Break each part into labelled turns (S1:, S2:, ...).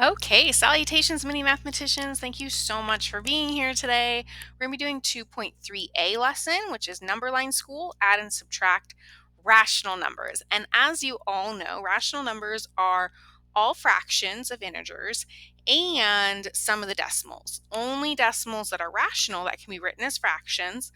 S1: Okay, salutations, mini mathematicians. Thank you so much for being here today. We're going to be doing 2.3a lesson, which is number line school, add and subtract rational numbers. And as you all know, rational numbers are all fractions of integers and some of the decimals. Only decimals that are rational that can be written as fractions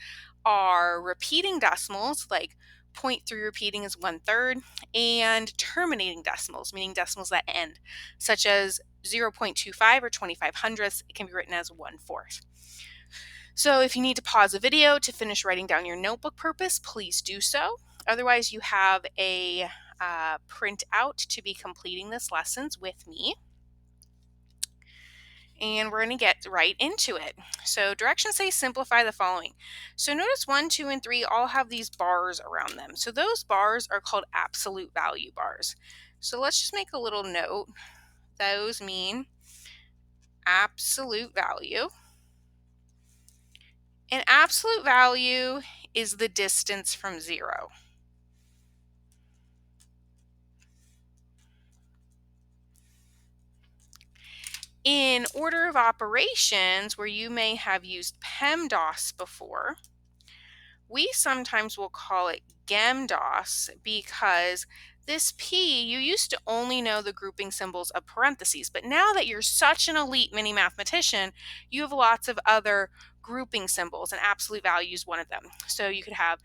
S1: are repeating decimals, like zero point 0.3 repeating is 1/3, and terminating decimals, meaning decimals that end, such as 0.25 or 25 hundredths. It can be written as 1/4. So if you need to pause the video to finish writing down your notebook purpose, please do so. Otherwise, you have a printout to be completing this lessons with me. And we're going to get right into it. So directions say simplify the following. So notice 1, 2, and 3 all have these bars around them. So those bars are called absolute value bars. So let's just make a little note. Those mean absolute value. And absolute value is the distance from 0. In order of operations, where you may have used PEMDAS before, we sometimes will call it GEMDAS because this P, you used to only know the grouping symbols of parentheses, but now that you're such an elite mini mathematician, you have lots of other grouping symbols, and absolute value is one of them. So you could have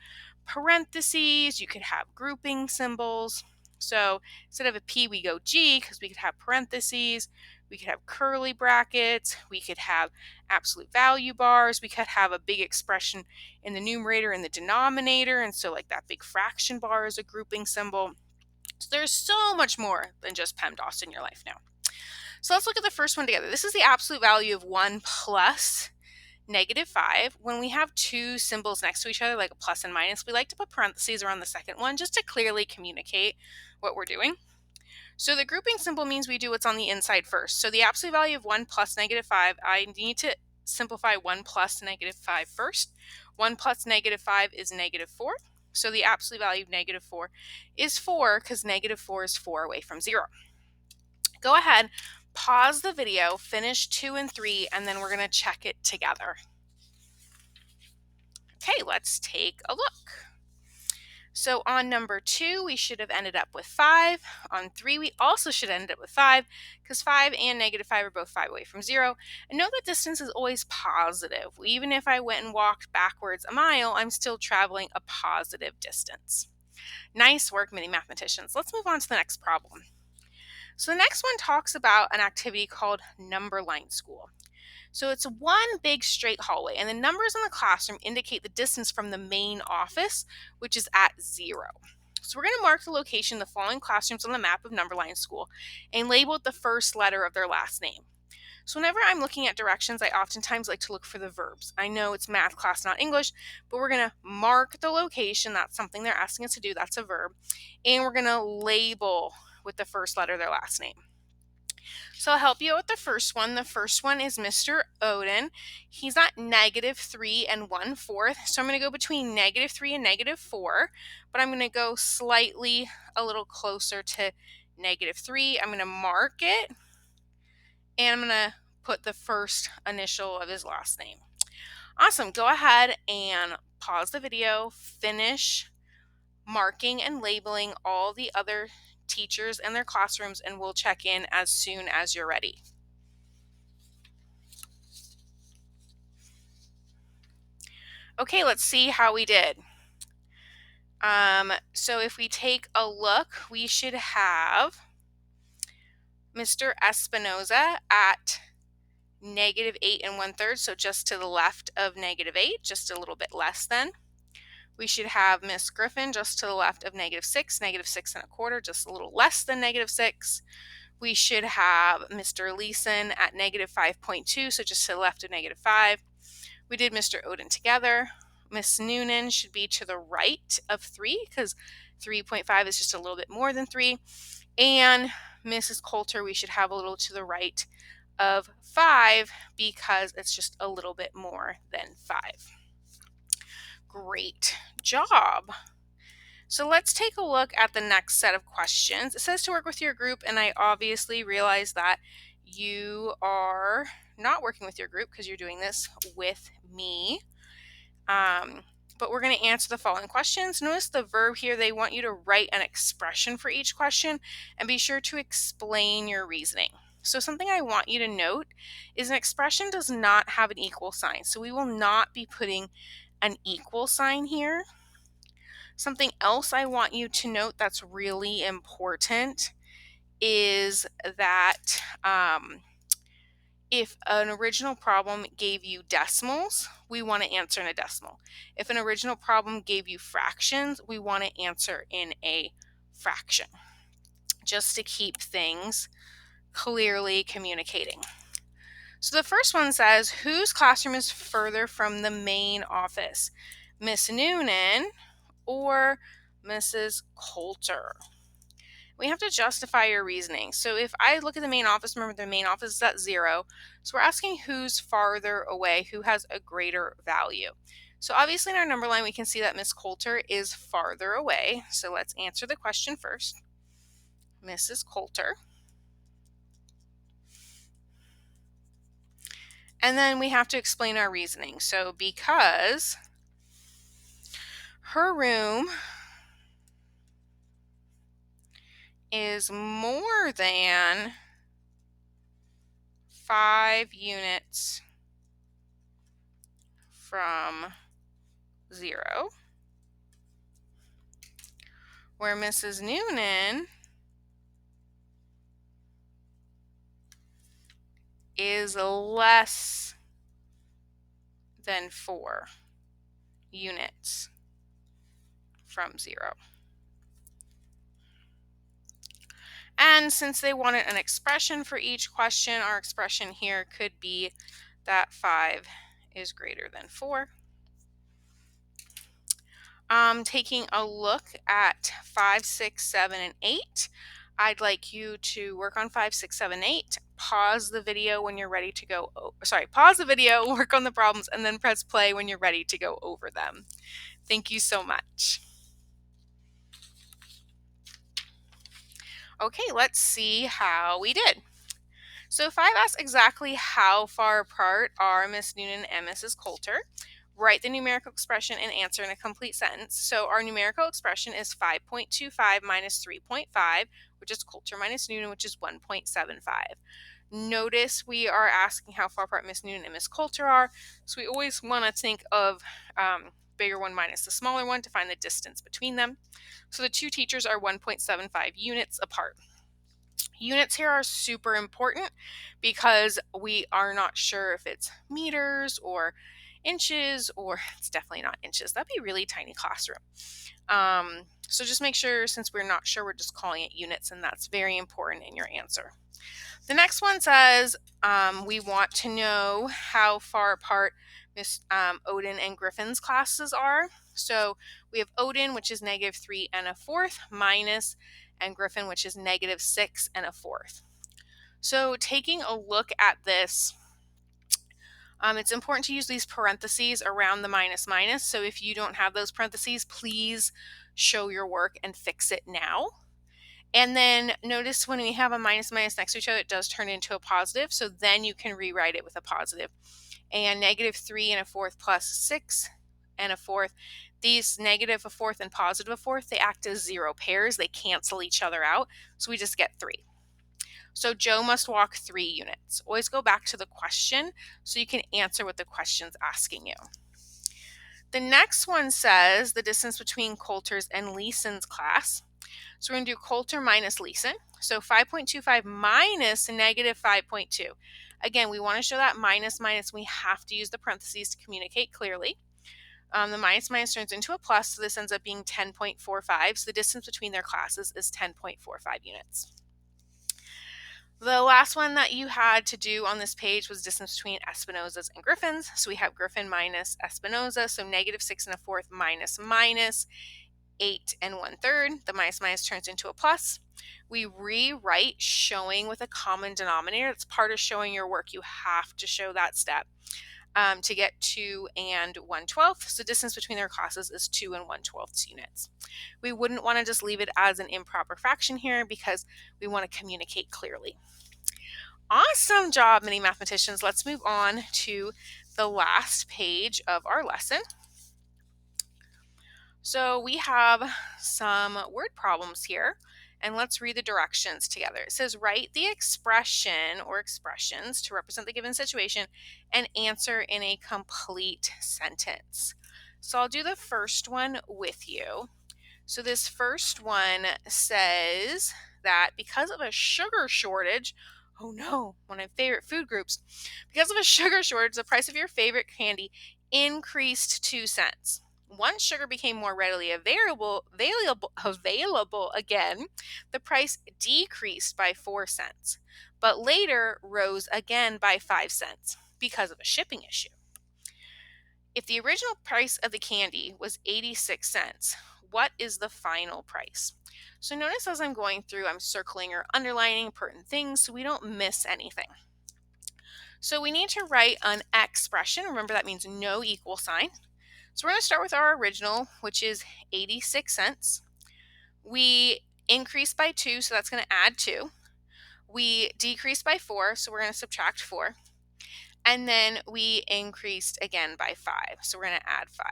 S1: parentheses, you could have grouping symbols. So instead of a P, we go G because we could have parentheses, we could have curly brackets, we could have absolute value bars, we could have a big expression in the numerator and the denominator, and so like that big fraction bar is a grouping symbol. So there's so much more than just PEMDAS in your life now. So let's look at the first one together. This is the absolute value of 1 plus -5. When we have two symbols next to each other, like a plus and minus, we like to put parentheses around the second one just to clearly communicate what we're doing. So the grouping symbol means we do what's on the inside first. So the absolute value of 1 plus -5, I need to simplify 1 plus -5 first. 1 plus -5 is -4. So the absolute value of -4 is 4 because -4 is 4 away from 0. Go ahead, pause the video, finish 2 and 3, and then we're going to check it together. Okay, let's take a look. So on number 2, we should have ended up with 5. On 3, we also should end up with 5 because 5 and -5 are both 5 away from 0. And know that distance is always positive. Even if I went and walked backwards a mile, I'm still traveling a positive distance. Nice work, mini mathematicians. Let's move on to the next problem. So the next one talks about an activity called number line school. So it's one big straight hallway, and the numbers in the classroom indicate the distance from the main office, which is at 0. So we're going to mark the location of the following classrooms on the map of Numberline School and label it the first letter of their last name. So whenever I'm looking at directions, I oftentimes like to look for the verbs. I know it's math class, not English, but we're going to mark the location. That's something they're asking us to do. That's a verb. And we're going to label with the first letter of their last name. So I'll help you out with the first one. The first one is Mr. Odin. He's at -3 and 1/4. So I'm going to go between -3 and -4, but I'm going to go slightly a little closer to -3. I'm going to mark it, and I'm going to put the first initial of his last name. Awesome. Go ahead and pause the video, finish marking and labeling all the other teachers and their classrooms, and we'll check in as soon as you're ready. Okay, let's see how we did. So if we take a look, we should have Mr. Espinoza at -8 and 1/3, so just to the left of -8, just a little bit less than. We should have Miss Griffin just to the left of -6, -6 and a quarter, just a little less than -6. We should have Mr. Leeson at -5.2, so just to the left of -5. We did Mr. Odin together. Miss Noonan should be to the right of 3 because 3.5 is just a little bit more than 3. And Mrs. Coulter, we should have a little to the right of 5 because it's just a little bit more than 5. Great job. So let's take a look at the next set of questions. It says to work with your group, and I obviously realize that you are not working with your group because you're doing this with me. But we're going to answer the following questions. Notice the verb here. They want you to write an expression for each question and be sure to explain your reasoning. So something I want you to note is an expression does not have an equal sign. So we will not be putting an equal sign here. Something else I want you to note that's really important is that if an original problem gave you decimals, we want to answer in a decimal. If an original problem gave you fractions, we want to answer in a fraction, just to keep things clearly communicating. So the first one says, whose classroom is further from the main office, Miss Noonan or Mrs. Coulter? We have to justify your reasoning. So if I look at the main office, remember the main office is at 0. So we're asking who's farther away, who has a greater value. So obviously in our number line, we can see that Miss Coulter is farther away. So let's answer the question first. Mrs. Coulter. And then we have to explain our reasoning. So because her room is more than 5 units from 0, where Mrs. Noonan is less than 4 units from 0. And since they wanted an expression for each question, our expression here could be that 5 is greater than 4. Taking a look at 5, 6, 7, and 8, I'd like you to work on 5, 6, 7, 8. Pause the video when you're ready to go. Pause the video, work on the problems, and then press play when you're ready to go over them. Thank you so much. Okay, let's see how we did. So if I've asked exactly how far apart are Miss Noonan and Mrs. Coulter, write the numerical expression and answer in a complete sentence. So our numerical expression is 5.25 minus 3.5, which is Coulter minus Noonan, which is 1.75. Notice we are asking how far apart Miss Noonan and Miss Coulter are. So we always want to think of bigger one minus the smaller one to find the distance between them. So the two teachers are 1.75 units apart. Units here are super important because we are not sure if it's meters or inches, or it's definitely not inches. That'd be a really tiny classroom. So just make sure, since we're not sure, we're just calling it units, and that's very important in your answer. The next one says we want to know how far apart Miss Odin and Griffin's classes are. So we have Odin, which is -3 1/4, minus, and Griffin, which is -6 1/4. So taking a look at this, it's important to use these parentheses around the minus minus. So if you don't have those parentheses, please show your work and fix it now. And then notice when we have a minus minus next to each other, it does turn into a positive. So then you can rewrite it with a positive. And -3 1/4 plus 6 1/4. These -1/4 and +1/4, they act as 0 pairs. They cancel each other out. So we just get 3. So Joe must walk 3 units. Always go back to the question so you can answer what the question's asking you. The next one says the distance between Coulter's and Leeson's class. So we're going to do Coulter minus Leeson. So 5.25 minus -5.2. Again, we want to show that minus minus. We have to use the parentheses to communicate clearly. The minus minus turns into a plus, so this ends up being 10.45. So the distance between their classes is 10.45 units. The last one that you had to do on this page was distance between Espinosa's and Griffin's. So we have Griffin minus Espinosa, so -6 1/4 minus minus 8 1/3. The minus minus turns into a plus. We rewrite showing with a common denominator. It's part of showing your work. You have to show that step to get 2 1/12. So distance between their classes is 2 1/12 units. We wouldn't want to just leave it as an improper fraction here because we want to communicate clearly. Awesome job, mini mathematicians. Let's move on to the last page of our lesson. So we have some word problems here, and let's read the directions together. It says write the expression or expressions to represent the given situation and answer in a complete sentence. So I'll do the first one with you. So this first one says that because of a sugar shortage, oh no, one of my favorite food groups, because of a sugar shortage, the price of your favorite candy increased 2 cents. Once sugar became more readily available again, the price decreased by 4 cents, but later rose again by 5 cents because of a shipping issue. If the original price of the candy was 86 cents, what is the final price? So notice as I'm going through, I'm circling or underlining pertinent things so we don't miss anything. So we need to write an expression. Remember, that means no equal sign. So we're going to start with our original, which is 86 cents. We increased by 2, so that's going to add 2. We decreased by 4, so we're going to subtract 4. And then we increased again by 5, so we're going to add 5.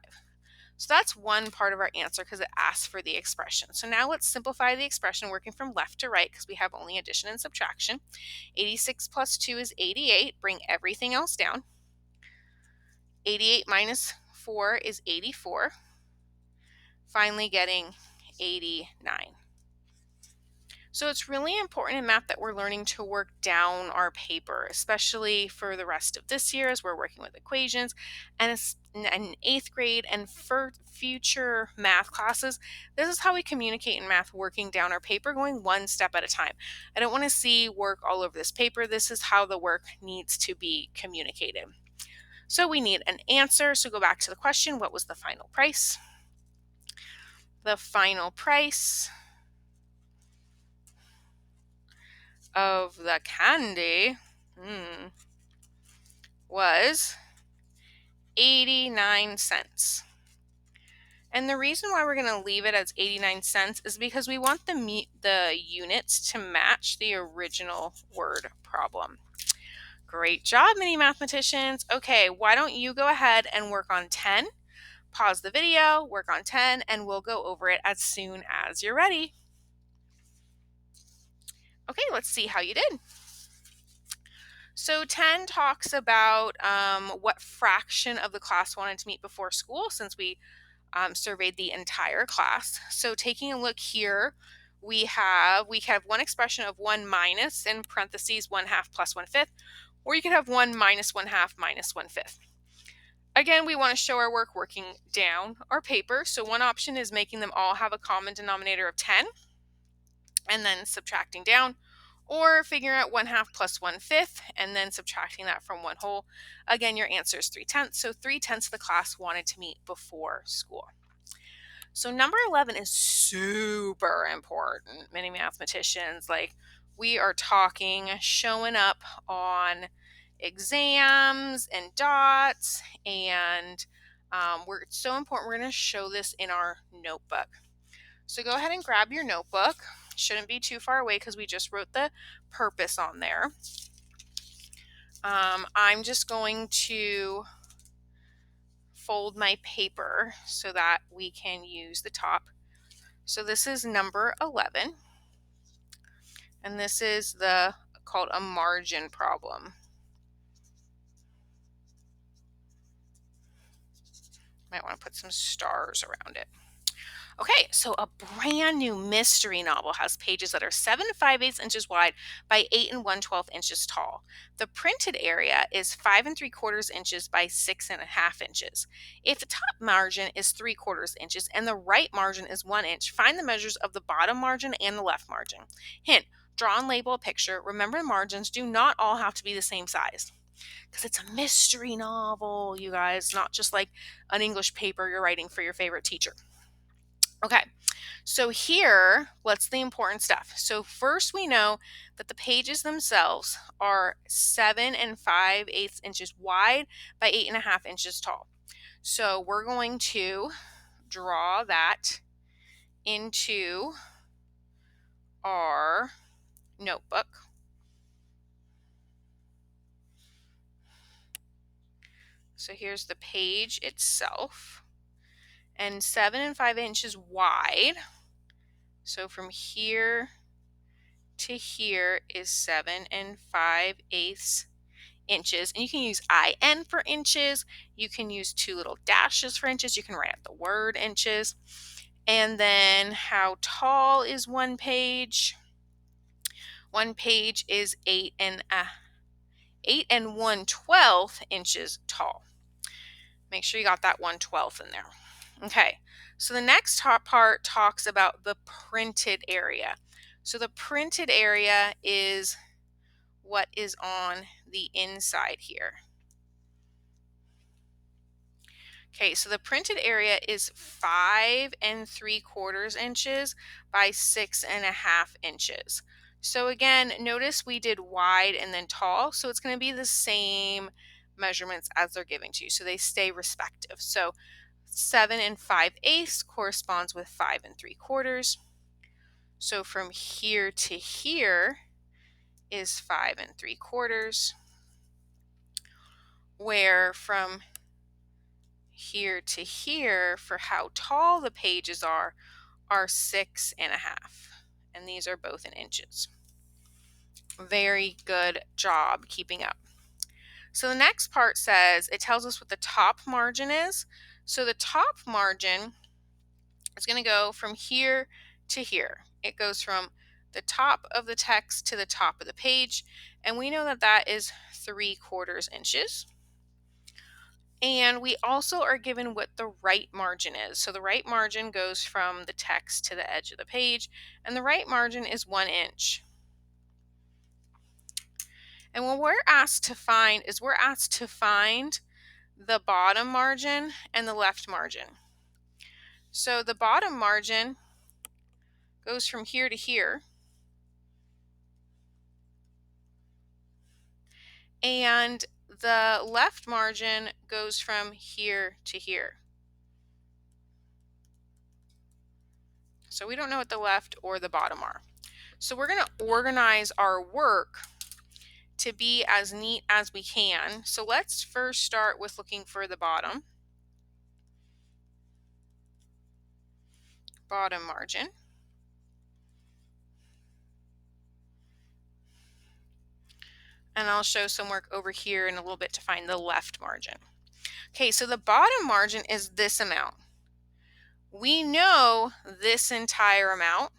S1: So that's one part of our answer because it asks for the expression. So now let's simplify the expression working from left to right because we have only addition and subtraction. 86 plus 2 is 88. Bring everything else down. 88 minus 4 is 84. Finally getting 89. So it's really important in math that we're learning to work down our paper, especially for the rest of this year as we're working with equations and in 8th grade and for future math classes. This is how we communicate in math, working down our paper, going one step at a time. I don't want to see work all over this paper. This is how the work needs to be communicated. So we need an answer. So go back to the question, what was the final price? The final price of the candy was 89 cents. And the reason why we're going to leave it as 89 cents is because we want the units to match the original word problem. Great job, mini mathematicians. Okay, why don't you go ahead and work on 10? Pause the video, work on 10, and we'll go over it as soon as you're ready. Okay, let's see how you did. So 10 talks about what fraction of the class wanted to meet before school, since we surveyed the entire class. So taking a look here, we have one expression of 1 minus, in parentheses, 1/2 plus 1/5, or you could have 1 minus 1/2 minus 1/5. Again, we want to show our work working down our paper. So one option is making them all have a common denominator of 10 and then subtracting down, or figuring out 1/2 plus 1/5 and then subtracting that from 1 whole. Again, your answer is 3/10. So 3/10 of the class wanted to meet before school. So number 11 is super important, many mathematicians. Like, we are talking showing up on exams and dots, and it's so important. We're going to show this in our notebook. So go ahead and grab your notebook. Shouldn't be too far away because we just wrote the purpose on there. I'm just going to fold my paper so that we can use the top. So this is number 11, and this is called a margin problem. Might want to put some stars around it. Okay, so a brand new mystery novel has pages that are 7 5/8 inches wide by 8 1/12 inches tall. The printed area is 5 3/4 inches by 6 1/2 inches. If the top margin is 3/4 inches and the right margin is 1 inch, find the measures of the bottom margin and the left margin. Hint, draw and label a picture. Remember, margins do not all have to be the same size, because it's a mystery novel, you guys, not just like an English paper you're writing for your favorite teacher. Okay, so here, what's the important stuff? So first, we know that the pages themselves are 7 5/8 inches wide by 8 1/2 inches tall. So we're going to draw that into our notebook. So here's the page itself. And 7 5/8 wide. So from here to here is 7 5/8 inches. And you can use IN for inches. You can use 2 little dashes for inches. You can write out the word inches. And then how tall is one page? One page is 8 1/12 inches tall. Make sure you got that 1/12 in there. Okay, so the next part talks about the printed area. So the printed area is what is on the inside here. Okay, so the printed area is 5 3/4 inches by 6.5 inches. So again, notice we did wide and then tall, so it's going to be the same measurements as they're giving to you. So they stay respective. So 7 5/8 corresponds with 5 3/4. So from here to here is 5 3/4, where from here to here, for how tall the pages are 6.5. And these are both in inches. Very good job keeping up. So the next part says, it tells us what the top margin is. So the top margin is going to go from here to here. It goes from the top of the text to the top of the page. And we know that that is 3/4 inches. And we also are given what the right margin is. So the right margin goes from the text to the edge of the page, and the right margin is 1 inch. And what we're asked to find is the bottom margin and the left margin. So the bottom margin goes from here to here, and the left margin goes from here to here. So we don't know what the left or the bottom are. So we're going to organize our work to be as neat as we can. So let's first start with looking for the bottom margin. And I'll show some work over here in a little bit to find the left margin. Okay, so the bottom margin is this amount. We know this entire amount,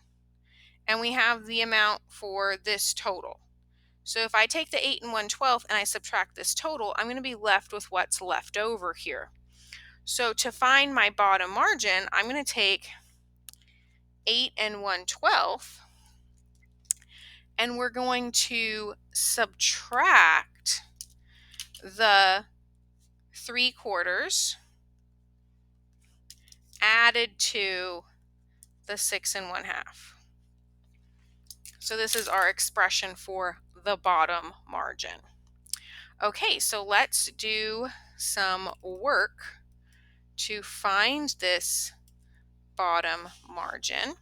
S1: and we have the amount for this total. So if I take the 8 1/12 and I subtract this total, I'm going to be left with what's left over here. So to find my bottom margin, I'm going to take 8 1/12, and we're going to subtract the 3/4 added to the 6 1/2. So this is our expression for the bottom margin. Okay, so let's do some work to find this bottom margin.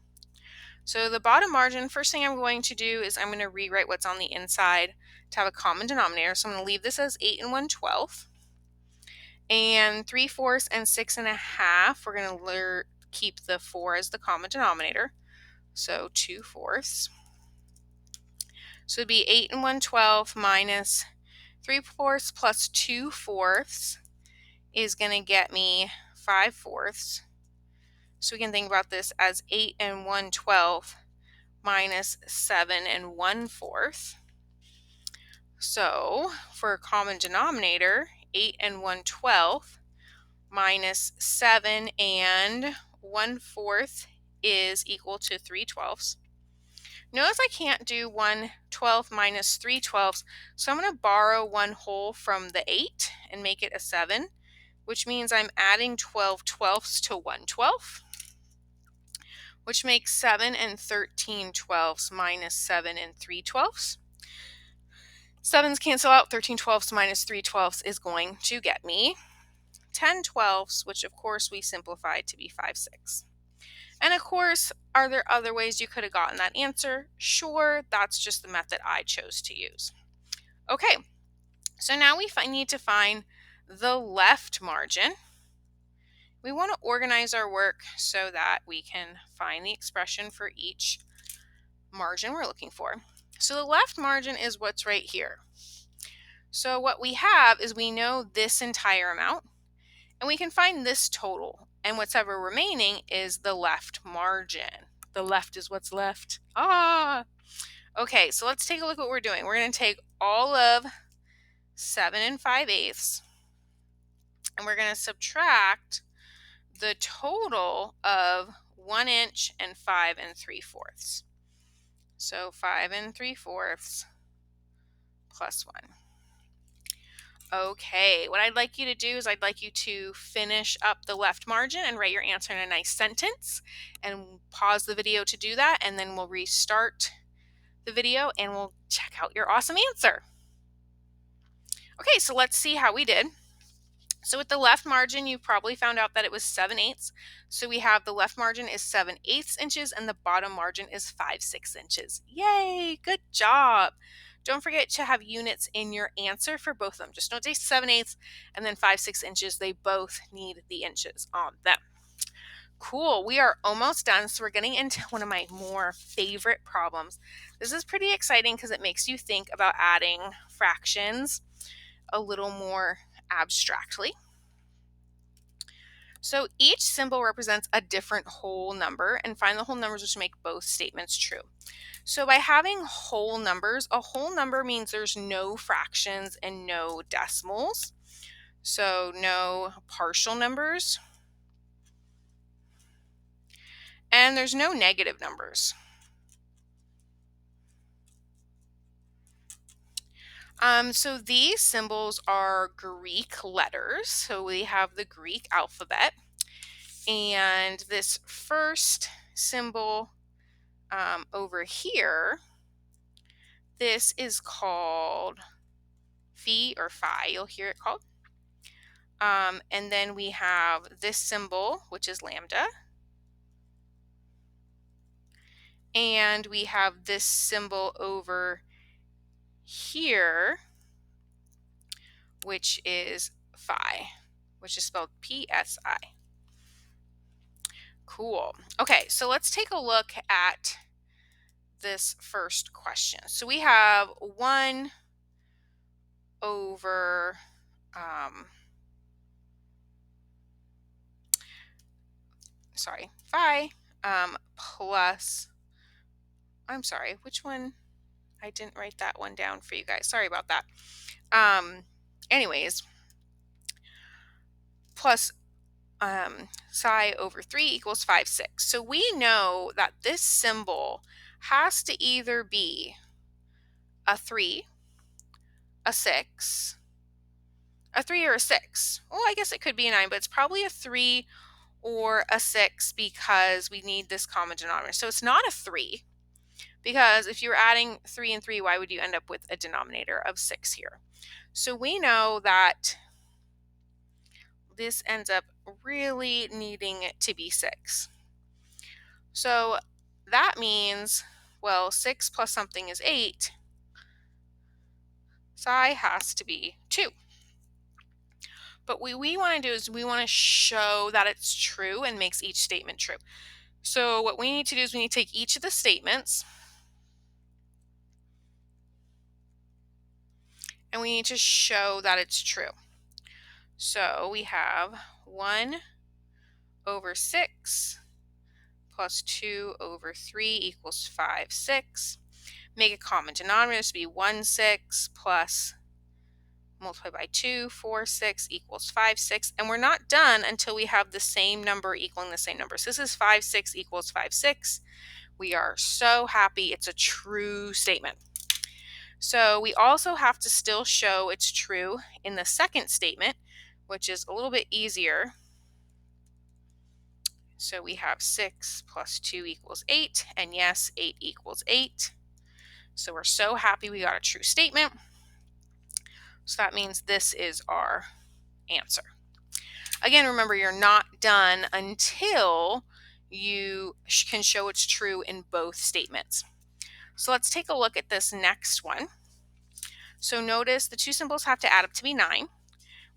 S1: So the bottom margin, first thing I'm going to do is I'm going to rewrite what's on the inside to have a common denominator. So I'm going to leave this as 8 1/12. And 3/4 and 6 1/2, we're going to keep the 4 as the common denominator. So 2/4. So it'd be 8 1/12 minus 3/4 plus 2/4 is going to get me 5/4. So we can think about this as 8 1/12 minus 7 1/4. So for a common denominator, 8 1/12 minus 7 1/4 is equal to 3/12. Notice I can't do 1/12 minus 3/12, so I'm going to borrow one whole from the 8 and make it a 7, which means I'm adding 12/12 to 1/12, which makes 7 13/12 minus 7 3/12. 7's cancel out. 13/12 minus 3/12 is going to get me 10/12, which of course we simplified to be 5/6. And of course, are there other ways you could have gotten that answer? Sure, that's just the method I chose to use. Okay, so now we need to find the left margin, we want to organize our work so that we can find the expression for each margin we're looking for. So the left margin is what's right here. So what we have is we know this entire amount, and we can find this total. And what's ever remaining is the left margin. The left is what's left. Okay, so let's take a look at what we're doing. We're going to take all of 7 5/8, and we're going to subtract the total of 1 inch and 5 3/4. So 5 3/4 plus 1. Okay, what I'd like you to do is I'd like you to finish up the left margin and write your answer in a nice sentence, and pause the video to do that, and then we'll restart the video and we'll check out your awesome answer. Okay, so let's see how we did. So with the left margin, you probably found out that it was 7/8. So we have the left margin is 7/8 inches and the bottom margin is 5/6 inches. Yay, good job. Don't forget to have units in your answer for both of them. Just don't say 7/8 and then 5/6 inches. They both need the inches on them. Cool, we are almost done. So we're getting into one of my more favorite problems. This is pretty exciting because it makes you think about adding fractions a little more abstractly. So each symbol represents a different whole number, and find the whole numbers which make both statements true. So by having whole numbers, a whole number means there's no fractions and no decimals. So no partial numbers. And there's no negative numbers. So these symbols are Greek letters. So we have the Greek alphabet. And this first symbol over here, this is called phi or phi, you'll hear it called. And then we have this symbol, which is lambda. And we have this symbol over here, which is phi, which is spelled PSI. Cool. Okay, so let's take a look at this first question. So we have 1 over phi plus, I'm sorry, which one? I didn't write that one down for you guys. Sorry about that. Anyways, plus psi over 3 equals 5/6. So we know that this symbol has to either be a 3, a 6, a 3 or a 6. Well, I guess it could be a 9, but it's probably a 3 or a 6 because we need this common denominator. So it's not a 3, because if you're adding 3 and 3, why would you end up with a denominator of 6 here? So we know that this ends up really needing it to be 6. So that means, well, 6 plus something is 8. Psi has to be 2. But what we want to do is we want to show that it's true and makes each statement true. So what we need to do is we need to take each of the statements and we need to show that it's true. So we have 1 over 6 plus 2 over 3 equals 5/6. Make a common denominator to be 1 6 plus multiply by 2, 4 6 equals 5/6. And we're not done until we have the same number equaling the same number. So this is 5/6 equals 5/6. We are so happy it's a true statement. So we also have to still show it's true in the second statement, which is a little bit easier. So we have 6 plus 2 equals 8, and yes, 8 equals 8. So we're so happy we got a true statement. So that means this is our answer. Again, remember, you're not done until you can show it's true in both statements. So let's take a look at this next one. So notice the two symbols have to add up to be 9.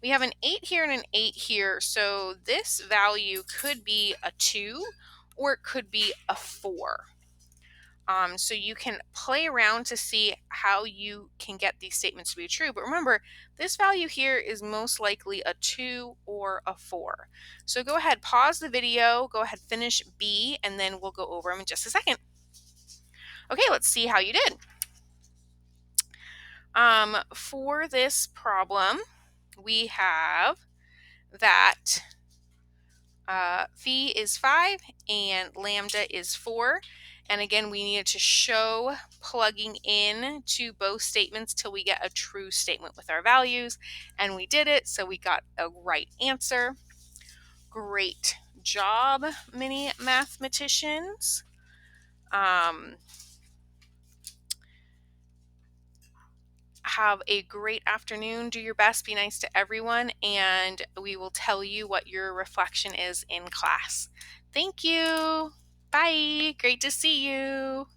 S1: We have an 8 here and an 8 here, so this value could be a 2 or it could be a 4. So you can play around to see how you can get these statements to be true. But remember, this value here is most likely a 2 or a 4. So go ahead, pause the video, go ahead, finish B, and then we'll go over them in just a second. Okay, let's see how you did. For this problem, we have that phi is 5 and lambda is 4. And again, we needed to show plugging in to both statements till we get a true statement with our values. And we did it, so we got a right answer. Great job, mini mathematicians. Have a great afternoon. Do your best, be nice to everyone, and we will tell you what your reflection is in class. Thank you. Bye. Great to see you.